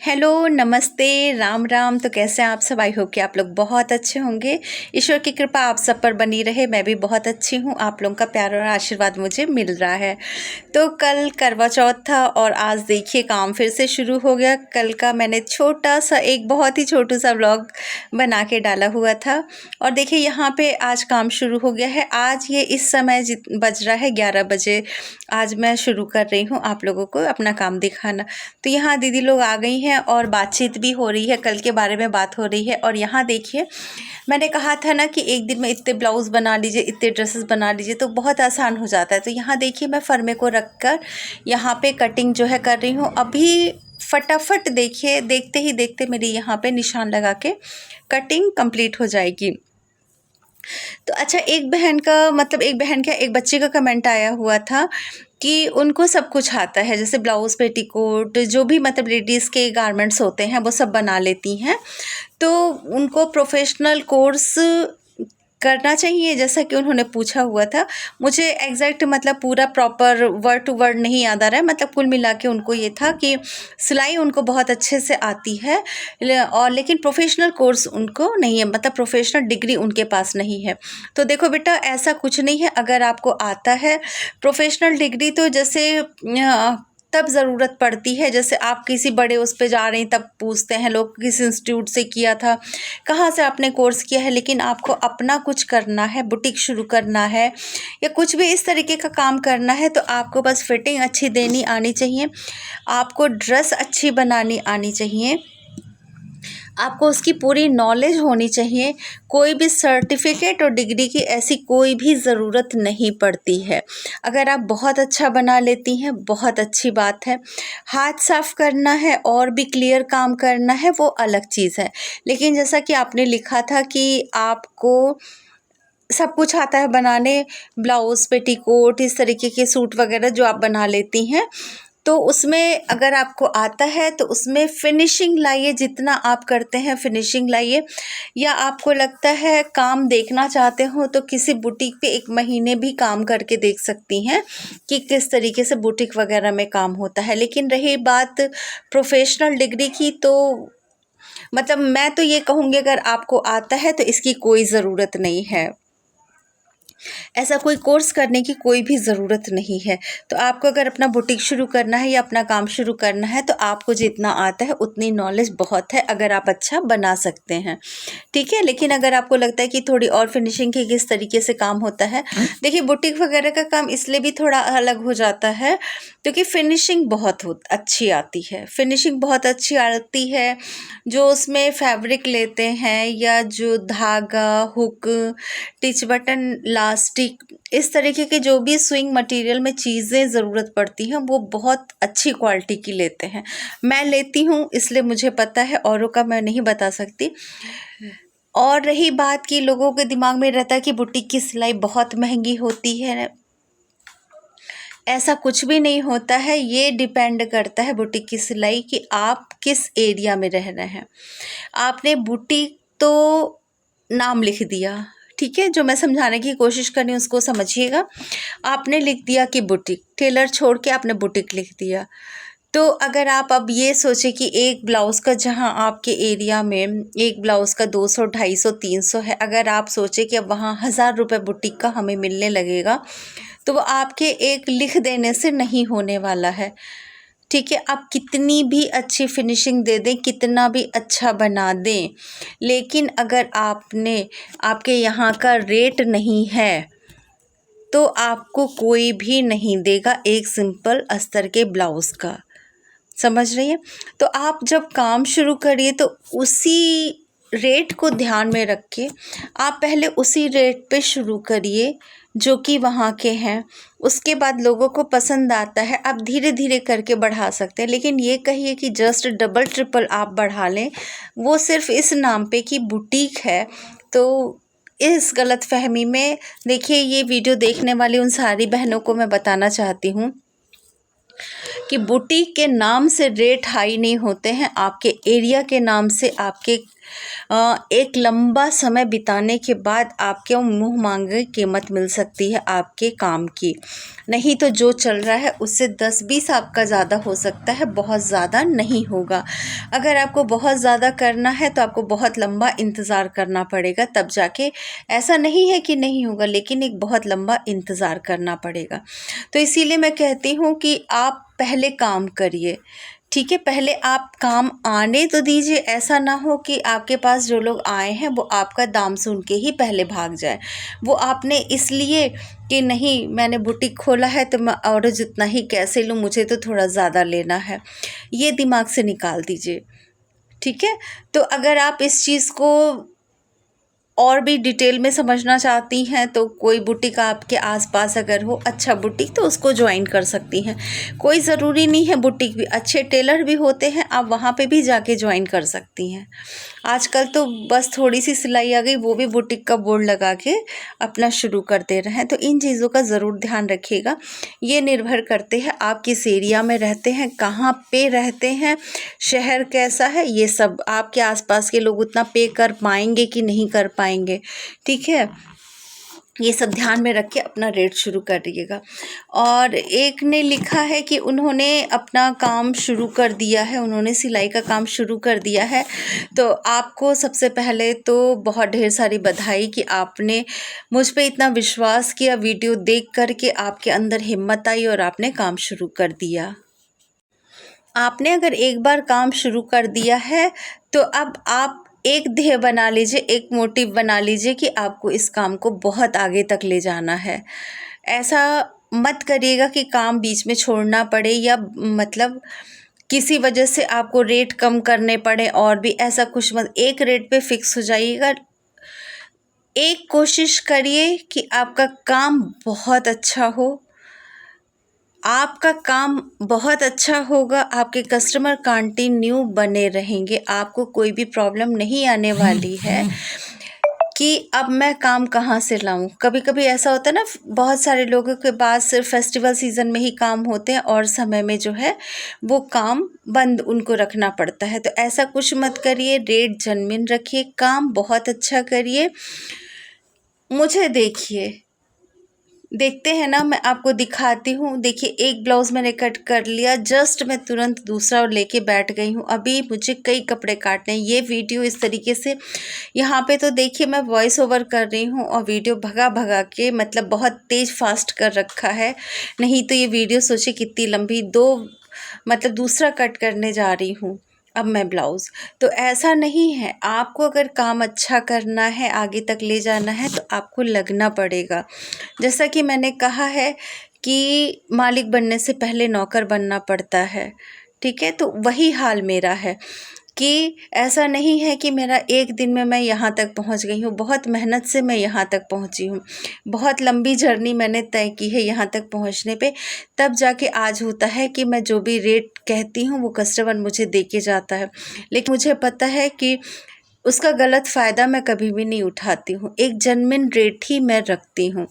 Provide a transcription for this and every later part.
Hello, नमस्ते, राम राम। तो कैसे हैं आप सब? आई होप कि आप लोग बहुत अच्छे होंगे। ईश्वर की कृपा आप सब पर बनी रहे। मैं भी बहुत अच्छी हूँ। आप लोगों का प्यार और आशीर्वाद मुझे मिल रहा है। तो कल करवा चौथ था और आज देखिए काम फिर से शुरू हो गया। कल का मैंने छोटा सा एक बहुत ही छोटू सा व्लॉग बना के डाला हुआ था और देखिए यहाँ पे आज काम शुरू हो गया है। आज ये इस समय बज रहा है 11 बजे। आज मैं शुरू कर रही हूँ आप लोगों को अपना काम दिखाना। तो यहाँ दीदी लोग आ गई हैं और बातचीत भी हो रही है, कल के बारे में बात हो रही है। और यहाँ देखिए मैंने कहा था ना कि एक दिन में इतने ब्लाउज़ बना लीजिए, इतने ड्रेसेस बना लीजिए तो बहुत आसान हो जाता है। तो यहाँ देखिए मैं फर्मे को रख कर यहाँ पे कटिंग जो है कर रही हूँ। अभी फटाफट देखिए देखते ही देखते मेरी यहाँ पे निशान लगा के कटिंग कंप्लीट हो जाएगी। तो अच्छा, एक बहन क्या एक बच्चे का कमेंट आया हुआ था कि उनको सब कुछ आता है, जैसे ब्लाउज़, पेटीकोट, जो भी लेडीज़ के गारमेंट्स होते हैं वो सब बना लेती हैं। तो उनको प्रोफेशनल कोर्स करना चाहिए, जैसा कि उन्होंने पूछा हुआ था। मुझे एग्जैक्ट पूरा प्रॉपर वर्ड टू वर्ड नहीं याद आ रहा है। कुल मिला के उनको ये था कि सिलाई उनको बहुत अच्छे से आती है और लेकिन प्रोफेशनल कोर्स उनको नहीं है, प्रोफेशनल डिग्री उनके पास नहीं है। तो देखो बेटा, ऐसा कुछ नहीं है। अगर आपको आता है प्रोफेशनल डिग्री तो जैसे तब ज़रूरत पड़ती है, जैसे आप किसी बड़े उस पे जा रहे हैं तब पूछते हैं लोग किस इंस्टीट्यूट से किया था, कहाँ से आपने कोर्स किया है। लेकिन आपको अपना कुछ करना है, बुटीक शुरू करना है या कुछ भी इस तरीके का काम करना है तो आपको बस फिटिंग अच्छी देनी आनी चाहिए, आपको ड्रेस अच्छी बनानी आनी चाहिए, आपको उसकी पूरी नॉलेज होनी चाहिए। कोई भी सर्टिफिकेट और डिग्री की ऐसी कोई भी ज़रूरत नहीं पड़ती है। अगर आप बहुत अच्छा बना लेती हैं बहुत अच्छी बात है। हाथ साफ करना है और भी क्लियर काम करना है वो अलग चीज़ है। लेकिन जैसा कि आपने लिखा था कि आपको सब कुछ आता है बनाने, ब्लाउज़, पेटीकोट, इस तरीके के सूट वगैरह जो आप बना लेती हैं, तो उसमें अगर आपको आता है तो उसमें फिनिशिंग लाइए। जितना आप करते हैं फिनिशिंग लाइए। या आपको लगता है काम देखना चाहते हो तो किसी बुटीक पे 1 महीने भी काम करके देख सकती हैं कि किस तरीके से बुटीक वगैरह में काम होता है। लेकिन रही बात प्रोफेशनल डिग्री की, तो मैं तो ये कहूँगी अगर आपको आता है तो इसकी कोई ज़रूरत नहीं है, ऐसा कोई कोर्स करने की कोई भी ज़रूरत नहीं है। तो आपको अगर अपना बुटीक शुरू करना है या अपना काम शुरू करना है तो आपको जितना आता है उतनी नॉलेज बहुत है, अगर आप अच्छा बना सकते हैं, ठीक है। लेकिन अगर आपको लगता है कि थोड़ी और फिनिशिंग के किस तरीके से काम होता है, देखिए बुटीक वगैरह का काम इसलिए भी थोड़ा अलग हो जाता है क्योंकि फिनिशिंग बहुत अच्छी आती है। फिनिशिंग बहुत अच्छी आती है, जो उसमें फैब्रिक लेते हैं या जो धागा, हुक, टिच बटन, लास्टिक, इस तरीके के जो भी स्विंग मटेरियल में चीज़ें ज़रूरत पड़ती हैं वो बहुत अच्छी क्वालिटी की लेते हैं। मैं लेती हूँ इसलिए मुझे पता है, औरों का मैं नहीं बता सकती। और रही बात कि लोगों के दिमाग में रहता है कि बुटीक की सिलाई बहुत महंगी होती है, ऐसा कुछ भी नहीं होता है। ये डिपेंड करता है बुटीक की सिलाई कि आप किस एरिया में रह रहे हैं। आपने बुटीक तो नाम लिख दिया, ठीक है, जो मैं समझाने की कोशिश कर रही हूँ उसको समझिएगा। आपने लिख दिया कि बुटीक, टेलर छोड़ के आपने बुटीक लिख दिया। तो अगर आप अब ये सोचें कि एक ब्लाउज़ का, जहाँ आपके एरिया में एक ब्लाउज़ का 200, 250, 300 है, अगर आप सोचें कि अब वहाँ 1000 रुपये बुटीक का हमें मिलने लगेगा तो वो आपके एक लिख देने से नहीं होने वाला है, ठीक है। आप कितनी भी अच्छी फिनिशिंग दे दें, कितना भी अच्छा बना दें, लेकिन अगर आपके यहाँ का रेट नहीं है तो आपको कोई भी नहीं देगा एक सिंपल अस्तर के ब्लाउज़ का, समझ रही हैं। तो आप जब काम शुरू करिए तो उसी रेट को ध्यान में रख के आप पहले उसी रेट पे शुरू करिए जो कि वहाँ के हैं। उसके बाद लोगों को पसंद आता है, आप धीरे धीरे करके बढ़ा सकते हैं। लेकिन ये कहिए कि जस्ट डबल ट्रिपल आप बढ़ा लें, वो सिर्फ इस नाम पे कि बुटीक है, तो इस गलतफहमी में देखिए ये वीडियो देखने वाली उन सारी बहनों को मैं बताना चाहती हूँ कि बुटीक के नाम से रेट हाई नहीं होते हैं, आपके एरिया के नाम से, आपके एक लंबा समय बिताने के बाद आपको मुँह मांगे कीमत मिल सकती है आपके काम की। नहीं तो जो चल रहा है उससे 10-20 आपका ज़्यादा हो सकता है, बहुत ज़्यादा नहीं होगा। अगर आपको बहुत ज़्यादा करना है तो आपको बहुत लंबा इंतज़ार करना पड़ेगा, तब जाके, ऐसा नहीं है कि नहीं होगा, लेकिन एक बहुत लंबा इंतज़ार करना पड़ेगा। तो इसीलिए मैं कहती हूँ कि आप पहले काम करिए, ठीक है? पहले आप काम आने तो दीजिए, ऐसा ना हो कि आपके पास जो लोग आए हैं वो आपका दाम सुन के ही पहले भाग जाए। वो आपने इसलिए कि नहीं, मैंने बुटीक खोला है तो मैं और जितना ही कैसे लूँ, मुझे तो थोड़ा ज़्यादा लेना है, ये दिमाग से निकाल दीजिए, ठीक है? तो अगर आप इस चीज़ को और भी डिटेल में समझना चाहती हैं तो कोई बुटीक आपके आसपास अगर हो अच्छा बुटीक, तो उसको ज्वाइन कर सकती हैं। कोई ज़रूरी नहीं है, बुटीक भी अच्छे टेलर भी होते हैं, आप वहाँ पे भी जाके ज्वाइन कर सकती हैं। आजकल तो बस थोड़ी सी सिलाई आ गई, वो भी बुटीक का बोर्ड लगा के अपना शुरू कर दे रहे हैं। तो इन चीज़ों का ज़रूर ध्यान रखिएगा। ये निर्भर करते हैं आप किस एरिया में रहते हैं, कहाँ पे रहते हैं, शहर कैसा है, ये सब आपके आसपास के लोग उतना पे कर पाएंगे कि नहीं कर पाएंगे, ठीक है? ये सब ध्यान में रख के अपना रेट शुरू करिएगा। और एक ने लिखा है कि उन्होंने अपना काम शुरू कर दिया है, उन्होंने सिलाई का काम शुरू कर दिया है। तो आपको सबसे पहले तो बहुत ढेर सारी बधाई कि आपने मुझ पे इतना विश्वास किया, वीडियो देख कर के आपके अंदर हिम्मत आई और आपने काम शुरू कर दिया। आपने अगर एक बार काम शुरू कर दिया है तो अब आप एक ध्येय बना लीजिए, एक मोटिव बना लीजिए कि आपको इस काम को बहुत आगे तक ले जाना है। ऐसा मत करिएगा कि काम बीच में छोड़ना पड़े या मतलब किसी वजह से आपको रेट कम करने पड़े, और भी ऐसा कुछ मत, एक रेट पे फिक्स हो जाइएगा। एक कोशिश करिए कि आपका काम बहुत अच्छा हो, आपका काम बहुत अच्छा होगा, आपके कस्टमर कंटिन्यू बने रहेंगे, आपको कोई भी प्रॉब्लम नहीं आने वाली है कि अब मैं काम कहाँ से लाऊं। कभी कभी ऐसा होता है ना, बहुत सारे लोगों के पास सिर्फ फेस्टिवल सीज़न में ही काम होते हैं और समय में जो है वो काम बंद उनको रखना पड़ता है। तो ऐसा कुछ मत करिए, रेट जेन्युइन रखिए, काम बहुत अच्छा करिए। मुझे देखिए, देखते हैं ना, मैं आपको दिखाती हूँ। देखिए, एक ब्लाउज़ मैंने कट कर लिया, जस्ट मैं तुरंत दूसरा लेके बैठ गई हूँ। अभी मुझे कई कपड़े काटने हैं। ये वीडियो इस तरीके से, यहाँ पे तो देखिए मैं वॉइस ओवर कर रही हूँ और वीडियो भगा भगा के मतलब बहुत तेज़ फास्ट कर रखा है, नहीं तो ये वीडियो सोचिए कितनी लंबी, मतलब दूसरा कट करने जा रही हूँ अब मैं ब्लाउज़। तो ऐसा नहीं है, आपको अगर काम अच्छा करना है, आगे तक ले जाना है, तो आपको लगना पड़ेगा। जैसा कि मैंने कहा है कि मालिक बनने से पहले नौकर बनना पड़ता है, ठीक है? तो वही हाल मेरा है कि ऐसा नहीं है कि मेरा एक दिन में मैं यहाँ तक पहुँच गई हूँ। बहुत मेहनत से मैं यहाँ तक पहुँची हूँ, बहुत लंबी जर्नी मैंने तय की है यहाँ तक पहुँचने पे, तब जाके आज होता है कि मैं जो भी रेट कहती हूँ वो कस्टमर मुझे दे के जाता है। लेकिन मुझे पता है कि उसका गलत फ़ायदा मैं कभी भी नहीं उठाती हूँ, एक जेन्युइन रेट ही मैं रखती हूँ।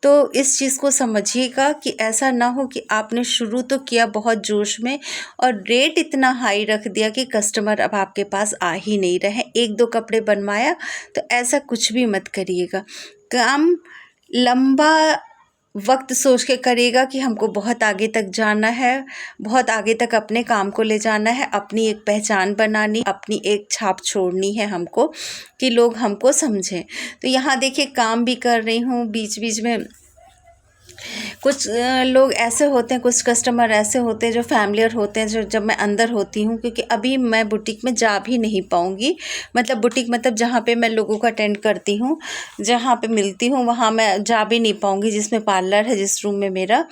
तो इस चीज़ को समझिएगा कि ऐसा ना हो कि आपने शुरू तो किया बहुत जोश में और रेट इतना हाई रख दिया कि कस्टमर अब आपके पास आ ही नहीं रहे। 1-2 कपड़े बनवाया, तो ऐसा कुछ भी मत करिएगा। काम लंबा वक्त सोच के करिएगा कि हमको बहुत आगे तक जाना है, बहुत आगे तक अपने काम को ले जाना है, अपनी एक पहचान बनानी, अपनी एक छाप छोड़नी है हमको कि लोग हमको समझें। तो यहाँ देखिए काम भी कर रही हूँ, बीच बीच में कुछ लोग ऐसे होते हैं, कुछ कस्टमर ऐसे होते हैं जो फैमिलियर होते हैं, जो जब मैं अंदर होती हूँ, क्योंकि अभी मैं बुटीक में जा भी नहीं पाऊँगी, मतलब बुटीक मतलब जहाँ पे मैं लोगों को अटेंड करती हूँ, जहाँ पे मिलती हूँ, वहाँ मैं जा भी नहीं पाऊँगी, जिसमें पार्लर है, जिस रूम में मेरा,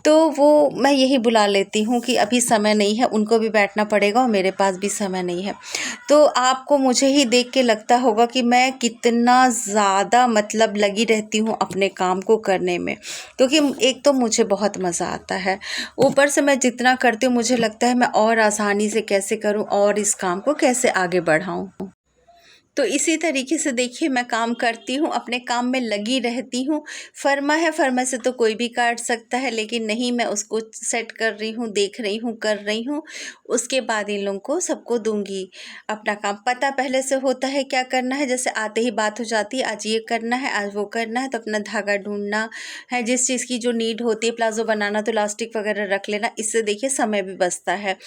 तो वो मैं यही बुला लेती हूँ कि अभी समय नहीं है, उनको भी बैठना पड़ेगा और मेरे पास भी समय नहीं है। तो आपको मुझे ही देख के लगता होगा कि मैं कितना ज़्यादा मतलब लगी रहती हूँ अपने काम को करने में, क्योंकि एक तो मुझे बहुत मज़ा आता है, ऊपर से मैं जितना करती हूँ मुझे लगता है मैं और आसानी से कैसे करूँ और इस काम को कैसे आगे बढ़ाऊँ। तो इसी तरीके से देखिए मैं काम करती हूँ, अपने काम में लगी रहती हूँ। फर्मा है, फर्मा से तो कोई भी काट सकता है, लेकिन नहीं, मैं उसको सेट कर रही हूँ, देख रही हूँ, कर रही हूँ। उसके बाद इन लोगों को सबको दूँगी अपना काम। पता पहले से होता है क्या करना है, जैसे आते ही बात हो जाती है, आज ये करना है, आज वो करना है, तो अपना धागा ढूँढना है, जिस चीज़ की जो नीड होती है, प्लाज़ो बनाना तो इलास्टिक वगैरह रख लेना, इससे देखिए समय भी बचता है।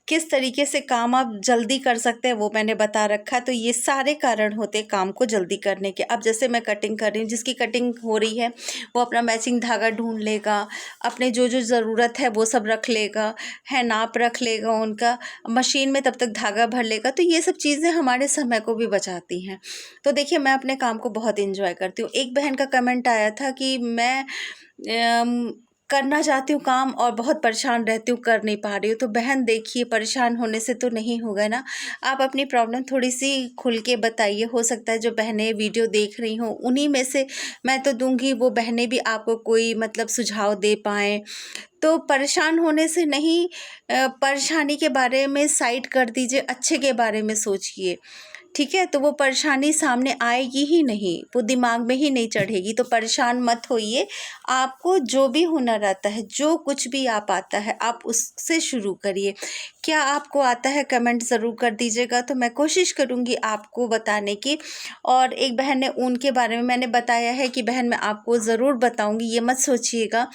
किस तरीके से काम आप जल्दी कर सकते हैं वो मैंने बता रखा है। तो ये सारे कारण होते हैं काम को जल्दी करने के। अब जैसे मैं कटिंग कर रही हूँ, जिसकी कटिंग हो रही है वो अपना मैचिंग धागा ढूंढ लेगा, अपने जो जो ज़रूरत है वो सब रख लेगा, है नाप रख लेगा उनका, मशीन में तब तक धागा भर लेगा। तो ये सब चीज़ें हमारे समय को भी बचाती हैं। तो देखिए मैं अपने काम को बहुत इंजॉय करती हूँ। एक बहन का कमेंट आया था कि मैं करना चाहती हूँ काम और बहुत परेशान रहती हूँ, कर नहीं पा रही हूँ। तो बहन देखिए, परेशान होने से तो नहीं होगा ना, आप अपनी प्रॉब्लम थोड़ी-सी खुल के बताइए। हो सकता है जो बहनें वीडियो देख रही हों, उन्हीं में से मैं तो दूँगी, वो बहनें भी आपको कोई मतलब सुझाव दे पाएँ। तो परेशान होने से नहीं, परेशानी के बारे में साइड कर दीजिए, अच्छे के बारे में सोचिए। ठीक है? तो वो परेशानी सामने आएगी ही नहीं, वो दिमाग में ही नहीं चढ़ेगी। तो परेशान मत होइए, आपको जो भी हुनर आता है, जो कुछ भी आप आता है, आप उससे शुरू करिए। क्या आपको आता है कमेंट ज़रूर कर दीजिएगा, तो मैं कोशिश करूँगी आपको बताने की। और एक बहन ने ऊन के बारे में मैंने बताया है कि बहन मैं आपको ज़रूर बताऊँगी, ये मत सोचिएगा।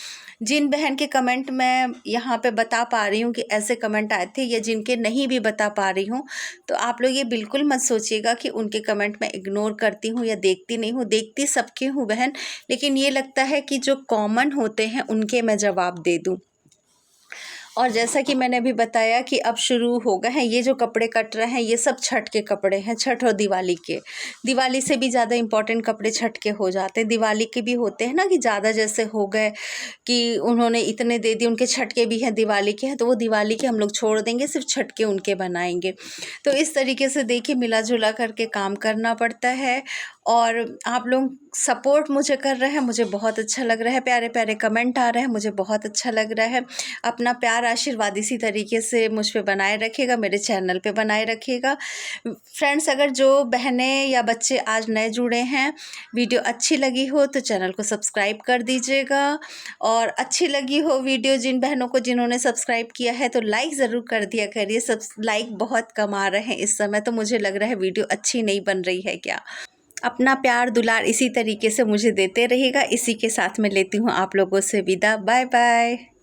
जिन बहन के कमेंट मैं यहाँ पे बता पा रही हूँ कि ऐसे कमेंट आए थे, या जिनके नहीं भी बता पा रही हूँ, तो आप लोग ये बिल्कुल मत सोचिएगा कि उनके कमेंट मैं इग्नोर करती हूँ या देखती नहीं हूँ। देखती सबके हूँ बहन, लेकिन ये लगता है कि जो कॉमन होते हैं उनके मैं जवाब दे दूँ। और जैसा कि मैंने अभी बताया कि अब शुरू हो गए हैं, ये जो कपड़े कट रहे हैं ये सब छठ के कपड़े हैं, छठ और दिवाली के। दिवाली से भी ज़्यादा इम्पोर्टेंट कपड़े छठ के हो जाते हैं। दिवाली के भी होते हैं ना कि ज़्यादा जैसे हो गए कि उन्होंने इतने दे दिए, उनके छठ के भी हैं, दिवाली के हैं, तो वो दिवाली के हम लोग छोड़ देंगे, सिर्फ छठ के उनके बनाएंगे। तो इस तरीके से देखिए मिला जुला करके काम करना पड़ता है। और आप लोग सपोर्ट मुझे कर रहे हैं, मुझे बहुत अच्छा लग रहा है। प्यारे प्यारे कमेंट आ रहे हैं, मुझे बहुत अच्छा लग रहा है। अपना प्यार आशीर्वाद इसी तरीके से मुझ पे बनाए रखिएगा, मेरे चैनल पे बनाए रखिएगा। फ्रेंड्स, अगर जो बहनें या बच्चे आज नए जुड़े हैं, वीडियो अच्छी लगी हो तो चैनल को सब्सक्राइब कर दीजिएगा। और अच्छी लगी हो वीडियो जिन बहनों को जिन्होंने सब्सक्राइब किया है तो लाइक ज़रूर कर दिया करिए। सब लाइक बहुत कम आ रहे हैं इस समय, तो मुझे लग रहा है वीडियो अच्छी नहीं बन रही है क्या। अपना प्यार दुलार इसी तरीके से मुझे देते रहिएगा। इसी के साथ मैं लेती हूँ आप लोगों से विदा। Bye bye.